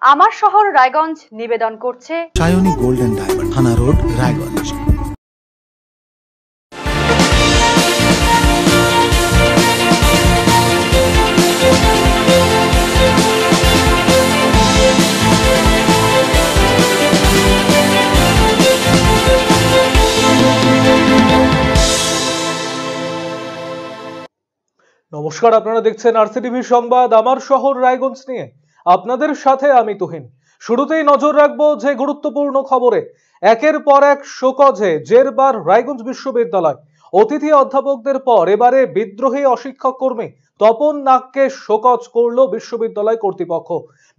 আমার শহর রায়গঞ্জ নিবেদন করছে সায়নী গোল্ড এন্ড ডায়মন্ড, থানা রোড, রায়গঞ্জ। নমস্কার, আপনারা দেখছেন আরসিটিভি সংবাদ আমার শহর রায়গঞ্জ নিয়ে। আপনাদের সাথে আমি তুহিন। শুরুতেই নজর রাখবো যে গুরুত্বপূর্ণ খবরে। একের পর এক শোকজে জেরবার রায়গঞ্জ বিশ্ববিদ্যালয়। অতিথি অধ্যাপকদের পর এবারে বিদ্রোহী অশিক্ষক কর্মী তপন নাগকে শোকজ করল বিশ্ববিদ্যালয় কর্তৃপক্ষ।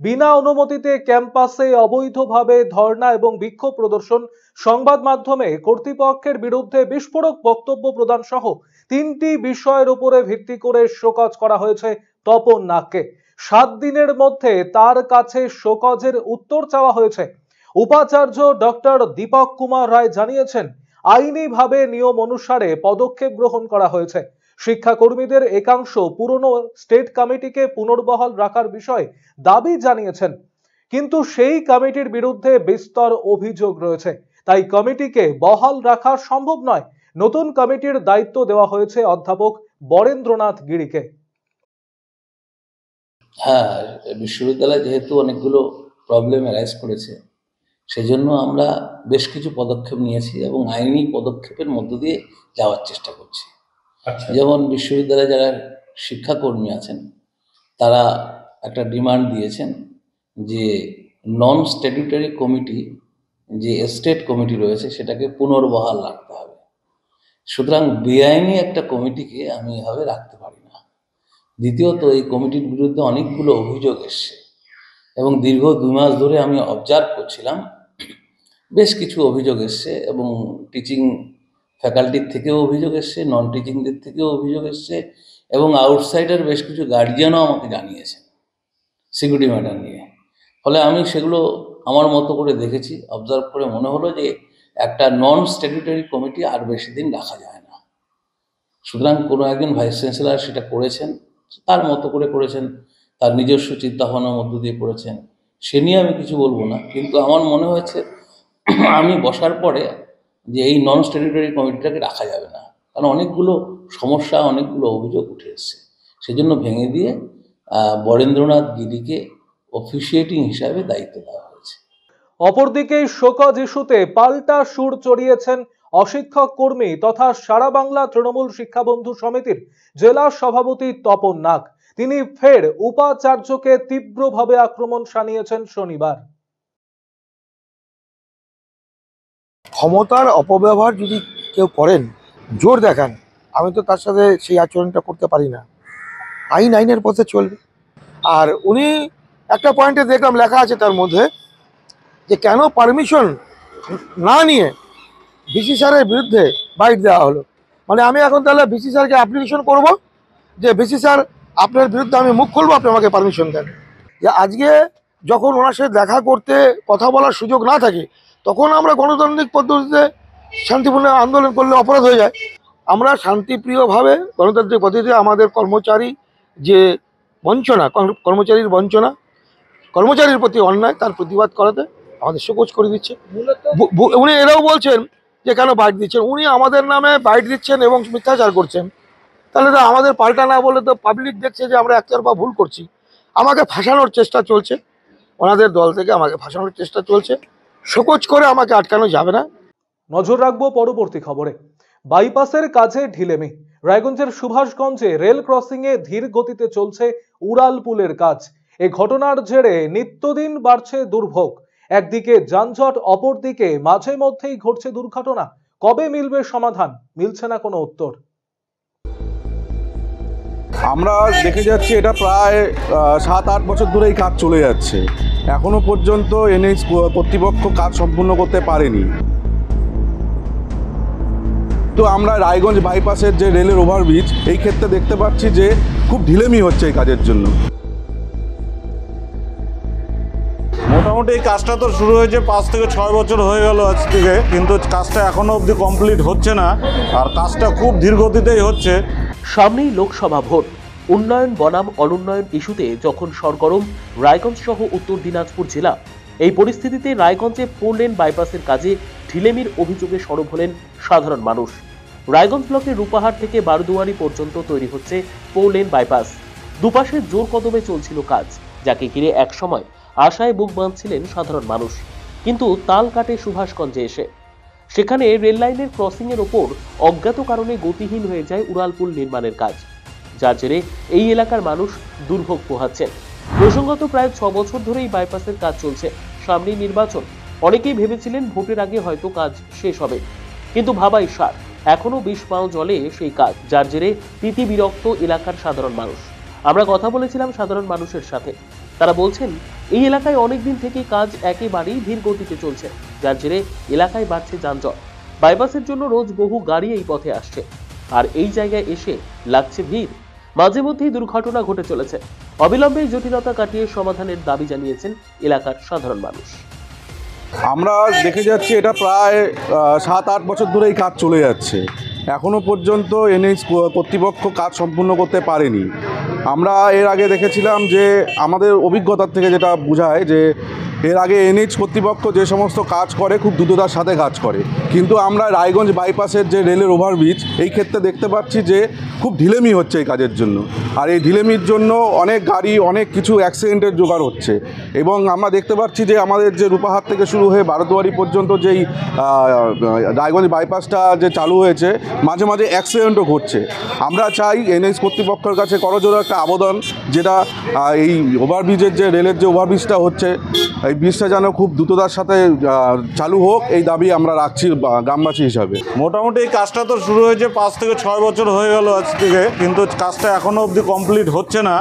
বিনা অনুমতিতে ক্যাম্পাসে অবৈধভাবে ধর্ণা এবং বিক্ষোভ প্রদর্শন, সংবাদ মাধ্যমে কর্তৃপক্ষের বিরুদ্ধে বিস্ফোরক বক্তব্য প্রদান সহ 3টি বিষয়ের উপরে ভিত্তি করে শোকজ করা হয়েছে তপন নাগকে। 7 দিনের মধ্যে তার কাছে শোকজের উত্তর চাওয়া হয়েছে। উপাচার্য ডক্টর দীপক কুমার রায় জানিয়েছেন, আইনিভাবে নিয়ম অনুসারে পদক্ষেপ গ্রহণ করা হয়েছে। শিক্ষাকর্মীদের একাংশ পুরনো স্টেট কমিটিকে পুনর্বহাল রাখার বিষয়ে দাবি জানিয়েছেন, কিন্তু সেই কমিটির বিরুদ্ধে বিস্তর অভিযোগ রয়েছে, তাই কমিটিকে বহাল রাখা সম্ভব নয়। নতুন কমিটির দায়িত্ব দেওয়া হয়েছে অধ্যাপক বরেন্দ্রনাথ গিরিকে। হ্যাঁ, বিশ্ববিদ্যালয়ে যেহেতু অনেকগুলো প্রবলেম অ্যারাইজ করেছে, সেজন্য আমরা বেশ কিছু পদক্ষেপ নিয়েছি এবং আইনি পদক্ষেপের মধ্য দিয়ে যাওয়ার চেষ্টা করছি। যেমন বিশ্ববিদ্যালয়ে যারা শিক্ষাকর্মী আছেন তারা একটা ডিমান্ড দিয়েছেন যে নন স্ট্যাটিউটারি কমিটি, যে স্টেট কমিটি রয়েছে, সেটাকে পুনর্বহাল রাখতে হবে। সুতরাং বেআইনি একটা কমিটিকে আমি এভাবে রাখতে পারি না। দ্বিতীয়ত, এই কমিটির বিরুদ্ধে অনেকগুলো অভিযোগ এসছে এবং দীর্ঘ 2 মাস ধরে আমি অবজার্ভ করছিলাম, বেশ কিছু অভিযোগ এসছে এবং টিচিং ফ্যাকাল্টির থেকেও অভিযোগ এসছে, নন টিচিংদের থেকেও অভিযোগ এসছে এবং আউটসাইডার বেশ কিছু গার্জিয়ানও আমাকে জানিয়েছেন সিকিউরিটি ম্যাটার নিয়ে। ফলে আমি সেগুলো আমার মতো করে দেখেছি, অবজার্ভ করে মনে হলো যে একটা নন স্ট্যাটিউটারি কমিটি আর বেশি দিন রাখা যায় না। সুতরাং কোনো একজন ভাইস চ্যান্সেলর সেটা করেছেন, তার মতো করে করেছেন, তার নিজস্ব চিন্তাভাবনার মধ্য দিয়ে করেছেন, সে নিয়ে আমি কিছু বলবো না। কিন্তু আমার মনে হয়েছে আমি বসার পরে যে এই নন স্ট্যাটিউটারি কমিটিটাকে রাখা যাবে না, কারণ অনেকগুলো সমস্যা, অনেকগুলো অভিযোগ উঠে এসছে। সেজন্য ভেঙে দিয়ে বরেন্দ্রনাথ গিরিকে অফিসিয়েটিং হিসাবে দায়িত্ব দেওয়া হয়েছে। অপরদিকে শোকজ ইস্যুতে পাল্টা সুর চড়িয়েছেন অশিক্ষক কর্মী তথা সারা বাংলা তৃণমূল শিক্ষা বন্ধু সমিতির জেলা সভাপতি তপন নাগ। তিনি ফের উপাচার্যকে তীব্রভাবে আক্রমণ শানিয়েছেন শনিবার। ক্ষমতার অপব্যবহার যদি কেউ করেন, জোর দেখান, আমি তো তার সাথে সেই আচরণটা করতে পারি না। আইনের পথে চলবে। আর উনি একটা পয়েন্টে দেখলাম লেখা আছে তার মধ্যে যে কেন পারমিশন না নিয়ে ভিসি স্যারের বিরুদ্ধে বাইট দেওয়া হলো। মানে আমি এখন তাহলে ভিসি স্যারকে অ্যাপ্লিকেশন করব যে ভিসি স্যার আপনার বিরুদ্ধে আমি মুখ খুলবো, আপনি আমাকে পারমিশন দেন। যে আজকে যখন ওনার সাথে দেখা করতে, কথা বলার সুযোগ না থাকে, তখন আমরা গণতান্ত্রিক পদ্ধতিতে শান্তিপূর্ণ আন্দোলন করলে অপরাধ হয়ে যায়। আমরা শান্তিপ্রিয়ভাবে গণতান্ত্রিক পদ্ধতিতে আমাদের কর্মচারী যে বঞ্চনা, কর্মচারীর বঞ্চনা, কর্মচারীর প্রতি অন্যায়, তার প্রতিবাদ করাতে আমাদের শোকজ করে দিচ্ছে। উনি এরাও বলছেন যে কেন বাইট দিচ্ছেন, উনি আমাদের নামে বাইট দিচ্ছেন এবং মিথ্যাচার করছেন। তাহলে তো আমাদের পাল্টা না বলে তো পাবলিক দেখছে যে আমরা একতরফা ভুল করছি। আমাকে ফাঁসানোর চেষ্টা চলছে, ওনাদের দল থেকে আমাকে ফাঁসানোর চেষ্টা চলছে। শোকজ করে আমাকে আটকানো যাবে না। নজর রাখবো পরবর্তী খবরে। বাইপাসের কাজে ঢিলেমি। রায়গঞ্জের সুভাষগঞ্জে রেল ক্রসিং এ ধীর গতিতে চলছে উড়াল পুলের কাজ। এই ঘটনার জেরে নিত্যদিন বাড়ছে দুর্ভোগ। একদিকে যানজট, অপরদিকে মাঝে মধ্যেই ঘটছে দুর্ঘটনা। কবে মিলবে সমাধান? মিলছে না কোনো উত্তর। আমরা দেখে যাচ্ছি এটা প্রায় 7-8 বছর ধরে এই কাজ চলে যাচ্ছে, এখনো পর্যন্ত এনএইচ কর্তৃপক্ষ কাজ সম্পূর্ণ করতে পারেনি। তো আমরা রায়গঞ্জ বাইপাসের যে রেলের ওভারব্রিজ, এই ক্ষেত্রে দেখতে পাচ্ছি যে খুব ঢিলেমি হচ্ছে এই কাজের জন্য। মোটামুটি এই কাজটা তো শুরু হয়েছে 5 থেকে 6 বছর হয়ে গেল আজ থেকে, কিন্তু কাজটা এখনো অবধি কমপ্লিট হচ্ছে না, আর কাজটা খুব ধীর গতিতেই হচ্ছে। সামনেই লোকসভা ভোট, উন্নয়ন বনাম অনুন্নয়ন ইস্যুতে যখন সরগরম রায়গঞ্জ সহ উত্তর দিনাজপুর জেলা, এই পরিস্থিতিতে রায়গঞ্জে 4 লেন বাইপাসের কাজে ঢিলেমির অভিযোগে সরব হলেন সাধারণ মানুষ। রায়গঞ্জ ব্লকের রূপাহাট থেকে বারদুয়ারি পর্যন্ত তৈরি হচ্ছে 4 লেন বাইপাস। দুপাশে জোর কদমে চলছিল কাজ, যাকে ঘিরে একসময় আশায় বুক বাঁধছিলেন সাধারণ মানুষ। কিন্তু তাল কাটে সুভাষগঞ্জে এসে সেখানে রেল লাইনের ক্রসিং এর ওপর অজ্ঞাত কারণে গতিহীন হয়ে যায় উড়ালপুল নির্মাণের কাজ, যার জেরে এই এলাকার মানুষ দুর্ভোগ পোহাচ্ছেন। প্রসঙ্গত প্রায় 6 বছর ধরে এই বাইপাসের কাজ চলছে। সামনেই নির্বাচন, অনেকেই ভেবেছিলেন ভোটের আগে হয়তো কাজ শেষ হবে, কিন্তু ভাবাই সার, এখনো 20 পাও জলে সেই কাজ, যার জেরে তিতি বিরক্ত এলাকার সাধারণ মানুষ। আমরা কথা বলেছিলাম সাধারণ মানুষের সাথে, তারা বলছেন এই এলাকায় অনেকদিন থেকে কাজ একেবারেই ধীর গতিতে চলছে, যার জেরে এলাকায় বাড়ছে যানজট। বাইপাসের জন্য রোজ বহু গাড়ি এই পথে আসছে, আর এই জায়গায় এসে লাগছে ভিড়। মাঝে মধ্যেই দুর্ঘটনা ঘটে চলেছে। অবিলম্বে এই জটিলতা কাটিয়ে সমাধানের দাবি জানিয়েছেন এলাকার সাধারণ মানুষ। আমরা দেখে যাচ্ছি এটা প্রায় 7-8 বছর ধরে এই কাজ চলে যাচ্ছে। এখনও পর্যন্ত এনএইচ কর্তৃপক্ষ কাজ সম্পূর্ণ করতে পারেনি। আমরা এর আগে দেখেছিলাম যে আমাদের অভিজ্ঞতার থেকে যেটা বোঝায় যে এর আগে এনএইচ কর্তৃপক্ষ যে সমস্ত কাজ করে খুব দ্রুততার সাথে কাজ করে, কিন্তু আমরা রায়গঞ্জ বাইপাসের যে রেলের ওভারব্রিজ এই ক্ষেত্রে দেখতে পাচ্ছি যে খুব ঢিলেমি হচ্ছে এই কাজের জন্য। আর এই ঢিলেমির জন্য অনেক গাড়ি, অনেক কিছু অ্যাক্সিডেন্টের জোগাড় হচ্ছে। এবং আমরা দেখতে পাচ্ছি যে আমাদের যে রূপাহাট থেকে শুরু হয়ে বারদুয়ারি পর্যন্ত যেই রায়গঞ্জ বাইপাসটা যে চালু হয়েছে, মাঝে মাঝে অ্যাক্সিডেন্টও ঘটছে। আমরা চাই এনএইচ কর্তৃপক্ষের কাছে করজোড়ে একটা আবেদন, যেটা এই ওভারব্রিজের যে রেলের যে ওভারব্রিজটা হচ্ছে, এই ব্রিজটা যেন খুব দ্রুততার সাথে চালু হোক, এই দাবি আমরা রাখছি গ্রামবাসী হিসাবে। মোটামুটি এই কাজটা তো শুরু হয়েছে 5 থেকে 6 বছর হয়ে গেল আজ থেকে, কিন্তু কাজটা এখনও অবধি কমপ্লিট হচ্ছে না।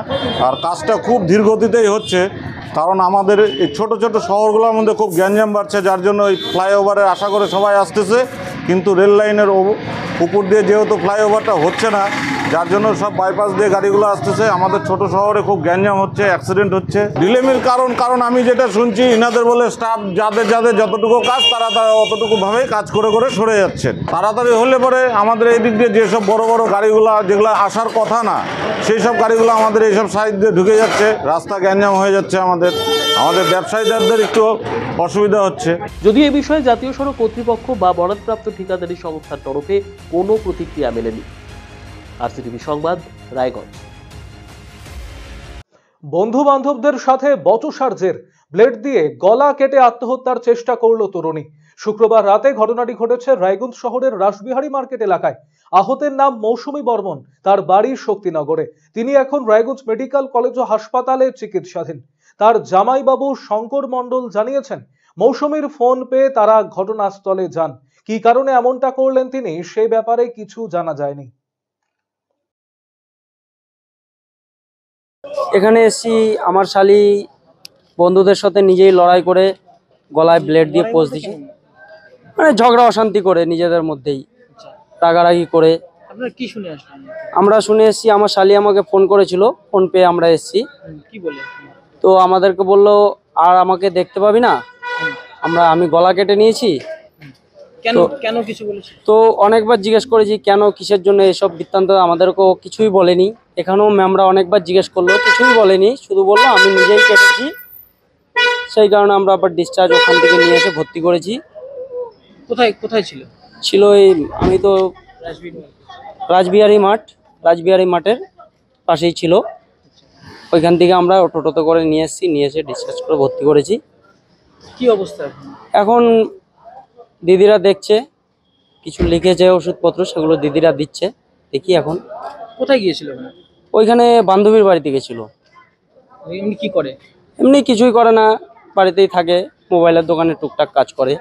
আর কাজটা খুব ধীর গতিতেই হচ্ছে, কারণ আমাদের এই ছোটো ছোটো শহরগুলোর মধ্যে খুব গ্যাঞ্জাম বাড়ছে, যার জন্য ওই ফ্লাইওভারে আশা করে সবাই আসতেছে, কিন্তু রেল লাইনের উপর দিয়ে যেহেতু ফ্লাইওভারটা হচ্ছে না, যার জন্য সব বাইপাস দিয়ে গাড়িগুলো আসতেছে। আমাদের ছোট শহরে খুব গ্যাঞ্জাম হচ্ছে, অ্যাক্সিডেন্ট হচ্ছে। ডিলেমির কারণ আমি যেটা শুনছি, ইনাদের বলে স্টাফ যাদের যতটুকু কাজ তারা অতটুকুভাবেই কাজ করে সরে যাচ্ছেন। তাড়াতাড়ি হলে পরে আমাদের এই দিক দিয়ে যেসব বড় বড় গাড়িগুলো যেগুলো আসার কথা না, সেই সব গাড়িগুলো আমাদের এইসব সাইড দিয়ে ঢুকে যাচ্ছে, রাস্তা গ্যাঞ্জাম হয়ে যাচ্ছে। আমাদের ব্যবসায়ীদের একটু অসুবিধা হচ্ছে। যদিও এ বিষয়ে জাতীয় সড়ক কর্তৃপক্ষ বা বরাদপ্রাপ্ত ঠিকাদারি সংস্থার তরফে কোনো প্রতিক্রিয়া মেলেনি। আরসিটিভি সংবাদ, রায়গঞ্জ। বন্ধু বান্ধবদের সাথে বচসার জের, ব্লেড দিয়ে গলা কেটে আত্মহত্যার চেষ্টা করল তরুণী। শুক্রবার রাতে ঘটনাটি ঘটেছে রায়গঞ্জ শহরের রাসবিহারী মার্কেট এলাকায়। আহতের নাম মৌসুমী বর্মন, তার বাড়ি শক্তিনগরে। তিনি এখন রায়গঞ্জ মেডিকেল কলেজ ও হাসপাতালে চিকিৎসাধীন। তার জামাইবাবু শঙ্কর মণ্ডল জানিয়েছেন, মৌসুমীর ফোন পেয়ে তারা ঘটনাস্থলে যান। কি কারণে এমনটা করলেন তিনি, সেই ব্যাপারে কিছু জানা যায়নি। এখানে এসেছি, আমার শালি বন্ধুদের সাথে নিজেই লড়াই করে গলায় ব্লেড দিয়ে পোজ দিচ্ছে, মানে ঝগড়া অশান্তি করে নিজেদের মধ্যেই রাগারাগি করে। আপনারা কি শুনে আসলেন? আমরা শুনে এসেছি, আমার শালি আমাকে ফোন করেছিল, ফোন পেয়ে আমরা এসেছি। কি বলে? তো আমাদেরকে বললো আর আমাকে দেখতে পাবি না, আমি গলা কেটে নিয়েছি। কেন কিছু বলেছে? তো অনেকবার জিজ্ঞেস করেছি কেন, কিসের জন্য, এসব বৃত্তান্ত আমাদেরকেও কিছুই বলেনি। এখানেও ম্যামরা অনেকবার জিজ্ঞেস করলো, কিছুই বলেনি, শুধু বললো আমি নিজেই কেটেছি। সেই কারণে আমরা আবার ডিসচার্জ ওখান থেকে নিয়ে এসে ভর্তি করেছি। কোথায় ছিল? এই আমি তো রাসবিহারী মাঠের পাশেই ছিল। ওইখান থেকে আমরা টোটোতে করে নিয়ে এসে ডিসচার্জ করে ভর্তি করেছি। কি অবস্থা এখন? দিদিরা দেখছে, কিছু লিখেছে ওষুধপত্র, সেগুলো দিদিরা দিচ্ছে, দেখি এখন। কোথায় গিয়েছিল? ওইখানে বান্ধবীর বাড়িতে গেছিল। এমনি কি করে? এমনি কিছুই করে না, বাড়িতেই থাকে, মোবাইলের দোকানে টুকটাক কাজ করে।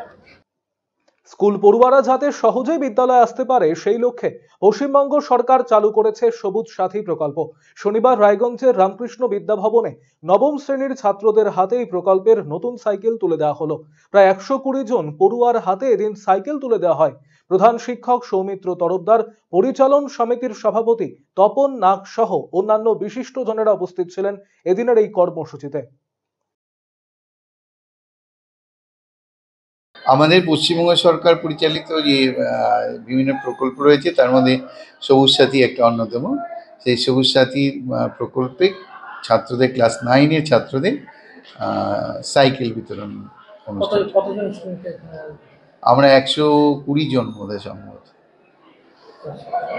স্কুল পড়ুয়ারা যাতে সহজেই বিদ্যালয়ে আসতে পারে, সেই লক্ষ্যে পশ্চিমবঙ্গ সরকার চালু করেছে সবুজ সাথী প্রকল্প। শনিবার রায়গঞ্জের রামকৃষ্ণ বিদ্যাভবনে নবম শ্রেণীর ছাত্রদের হাতে এই প্রকল্পের নতুন সাইকেল তুলে দেওয়া হলো। প্রায় 120 জন পড়ুয়ার হাতে এদিন সাইকেল তুলে দেওয়া হয়। প্রধান শিক্ষক সৌমিত্র তরফদার, পরিচালন সমিতির সভাপতি তপন নাগ সহ অন্যান্য বিশিষ্ট জনেরা উপস্থিত ছিলেন এদিনের এই কর্মসূচিতে। আমাদের পশ্চিমবঙ্গ সরকার পরিচালিত যে বিভিন্ন প্রকল্প রয়েছে, তার মধ্যে সবুজ সাথী একটা অন্যতম। সেই সবুজ সাথীর প্রকল্পে ছাত্রদের ক্লাস 9-এর ছাত্রদের সাইকেল বিতরণ অনুষ্ঠান। কতজন স্টুডেন্ট? আমরা 120 জন বোধহয় সম্ভবত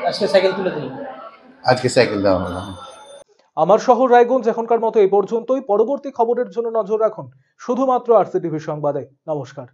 আজকে সাইকেল তুলে দিলেন? আজকে সাইকেল দেওয়া হলো। আমার শহর রায়গঞ্জ এখনকার মতো এই পর্যন্তই। পরবর্তী খবরের জন্য নজর রাখুন শুধুমাত্র আরসিটিভি সংবাদে। নমস্কার।